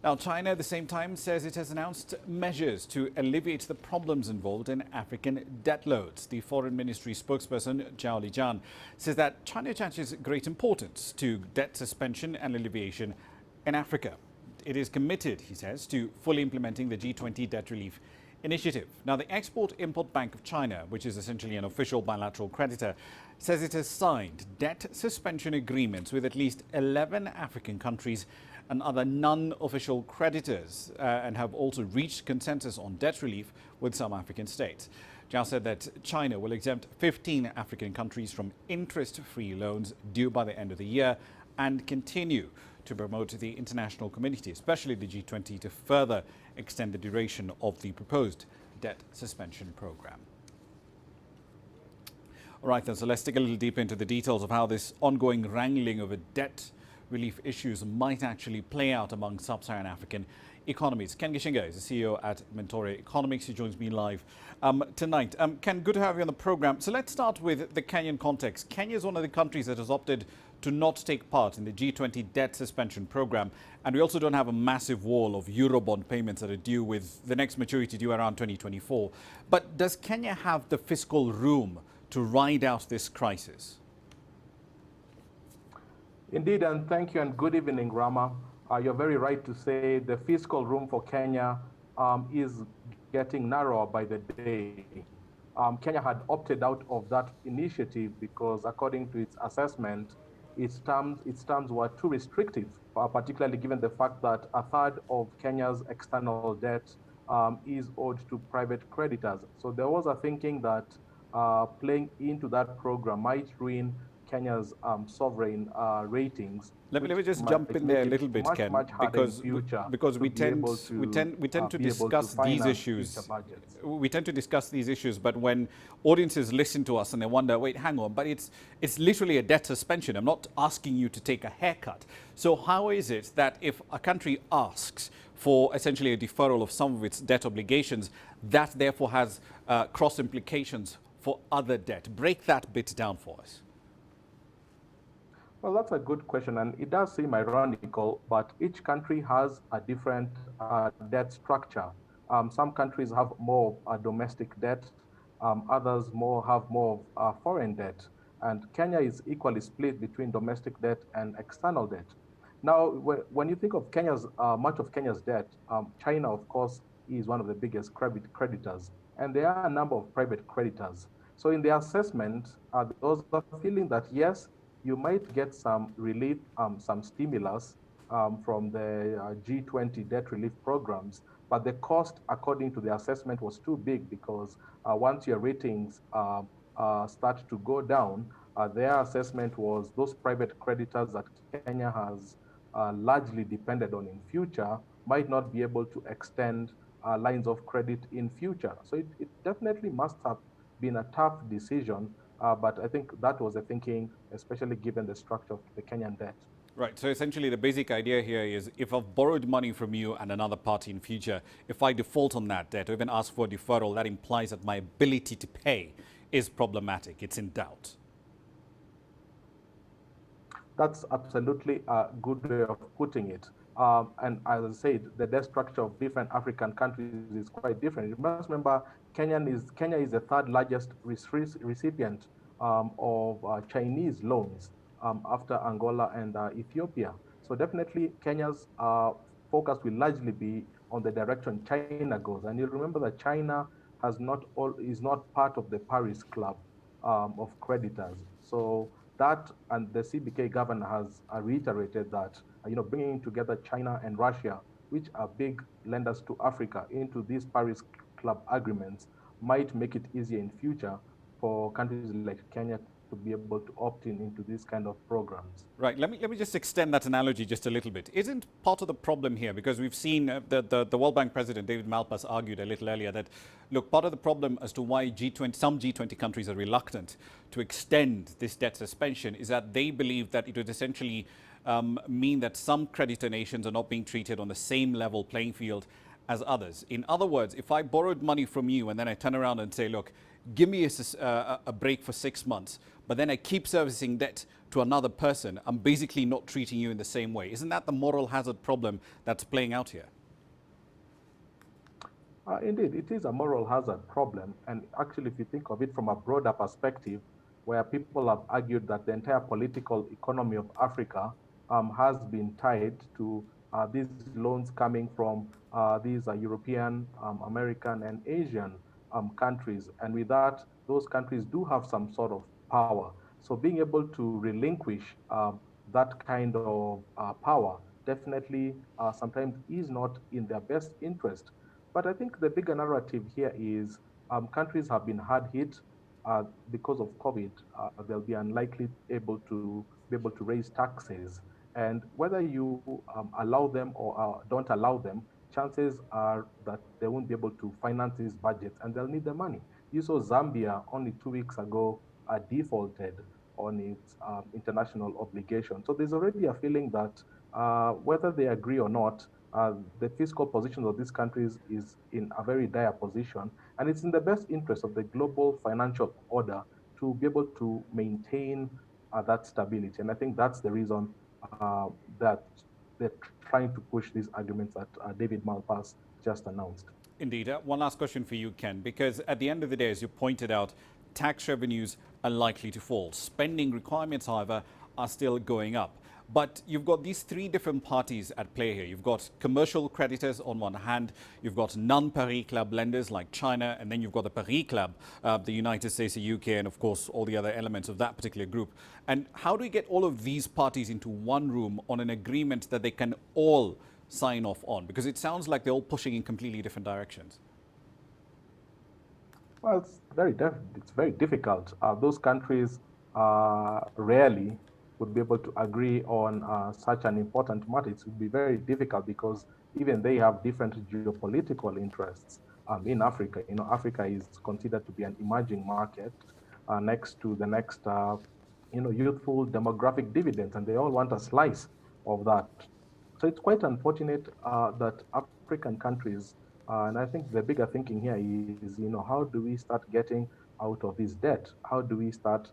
Now, China at the same time says it has announced measures to alleviate the problems involved in African debt loads. The Foreign Ministry spokesperson, Zhao Lijian, says that China attaches great importance to debt suspension and alleviation in Africa. It is committed, he says, to fully implementing the G20 debt relief initiative. Now, the Export-Import Bank of China, which is essentially an official bilateral creditor, says it has signed debt suspension agreements with at least 11 African countries and other non-official creditors and have also reached consensus on debt relief with some African states. Zhao said that China will exempt 15 African countries from interest-free loans due by the end of the year and continue to promote the international community, especially the G20, to further extend the duration of the proposed debt suspension program. All right, then, so let's dig a little deeper into the details of how this ongoing wrangling over debt relief issues might actually play out among sub-Saharan African economies. Ken Gichinga is the CEO at Mentoria Economics. He joins me live tonight. Ken, good to have you on the program. So let's start with the Kenyan context. Kenya is one of the countries that has opted to not take part in the G20 debt suspension program. And we also don't have a massive wall of Eurobond payments that are due, with the next maturity due around 2024. But does Kenya have the fiscal room to ride out this crisis? Indeed, and thank you and good evening, Rama. You're very right to say the fiscal room for Kenya is getting narrower by the day. Kenya had opted out of that initiative because, according to its assessment, its terms were too restrictive, particularly given the fact that a third of Kenya's external debt is owed to private creditors. So there was a thinking that playing into that program might ruin Kenya's sovereign ratings. Let me just jump in there a little bit, Ken, because we tend to discuss these issues. We tend to discuss these issues, but when audiences listen to us and they wonder, wait, hang on, but it's literally a debt suspension. I'm not asking you to take a haircut. So how is it that if a country asks for essentially a deferral of some of its debt obligations, that therefore has cross implications for other debt? Break that bit down for us. Well, that's a good question, and it does seem ironical, but each country has a different debt structure. Some countries have more domestic debt, others have more foreign debt, and Kenya is equally split between domestic debt and external debt. Now, when you think of much of Kenya's debt, China, of course, is one of the biggest creditors, and there are a number of private creditors. So in the assessment, those are feeling that, yes, you might get some relief, some stimulus from the G20 debt relief programs, but the cost, according to the assessment, was too big because once your ratings start to go down, their assessment was those private creditors that Kenya has largely depended on in future might not be able to extend lines of credit in future. So it definitely must have been a tough decision. But I think that was the thinking, especially given the structure of the Kenyan debt. Right. So essentially the basic idea here is if I've borrowed money from you and another party in future, if I default on that debt or even ask for a deferral, that implies that my ability to pay is problematic. It's in doubt. That's absolutely a good way of putting it. And as I said, the debt structure of different African countries is quite different. You must remember, Kenya is the third largest recipient of Chinese loans after Angola and Ethiopia. So definitely Kenya's focus will largely be on the direction China goes. And you remember that China is not part of the Paris Club of creditors. So that, and the CBK governor has reiterated that, bringing together China and Russia, which are big lenders to Africa, into these Paris Club agreements might make it easier in future for countries like Kenya to be able to opt into these kind of programs. Right. Let me just extend that analogy just a little bit. Isn't part of the problem here, because we've seen the World Bank president, David Malpass, argued a little earlier that, look, part of the problem as to why some G20 countries are reluctant to extend this debt suspension is that they believe that it would essentially mean that some creditor nations are not being treated on the same level playing field as others. In other words, if I borrowed money from you and then I turn around and say, look, give me a break for 6 months, but then I keep servicing debt to another person, I'm basically not treating you in the same way. Isn't that the moral hazard problem that's playing out here? Indeed, it is a moral hazard problem. And actually, if you think of it from a broader perspective, where people have argued that the entire political economy of Africa has been tied to these loans coming from these European, American, and Asian countries. And with that, those countries do have some sort of power. So being able to relinquish that kind of power definitely sometimes is not in their best interest. But I think the bigger narrative here is countries have been hard hit because of COVID. They'll be unlikely able to raise taxes, and whether you allow them or don't allow them, chances are that they won't be able to finance these budgets, and they'll need the money. You saw Zambia only 2 weeks ago defaulted on its international obligation. So there's already a feeling that whether they agree or not, the fiscal position of these countries is in a very dire position, and it's in the best interest of the global financial order to be able to maintain that stability. And I think that's the reason that they're trying to push these arguments that David Malpass just announced. Indeed. One last question for you, Ken, because at the end of the day, as you pointed out, tax revenues are likely to fall. Spending requirements, however, are still going up. But you've got these three different parties at play here. You've got commercial creditors on one hand, you've got non-Paris Club lenders like China, and then you've got the Paris Club, the United States, the UK, and of course all the other elements of that particular group. And how do we get all of these parties into one room on an agreement that they can all sign off on? Because it sounds like they're all pushing in completely different directions. Well, it's very difficult. Those countries rarely would be able to agree on such an important matter. It would be very difficult because even they have different geopolitical interests in Africa. You know, Africa is considered to be an emerging market next to the next, youthful demographic dividends, and they all want a slice of that. So it's quite unfortunate that African countries, and I think the bigger thinking here is, how do we start getting out of this debt? How do we start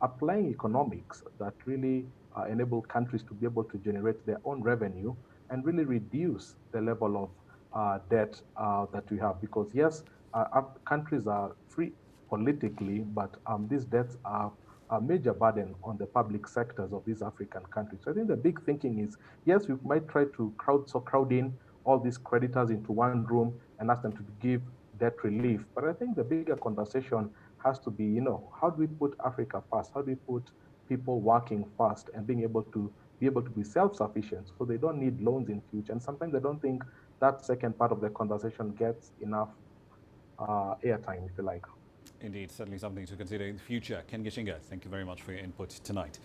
applying economics that really enable countries to be able to generate their own revenue and really reduce the level of debt that we have? Because yes, countries are free politically, but these debts are a major burden on the public sectors of these African countries. So I think the big thinking is, yes, we might try to crowd in all these creditors into one room and ask them to give debt relief. But I think the bigger conversation has to be, how do we put Africa first? How do we put people working first and being able to be self-sufficient so they don't need loans in future? And sometimes I don't think that second part of the conversation gets enough airtime, if you like. Indeed, certainly something to consider in the future. Ken Gichinga, thank you very much for your input tonight.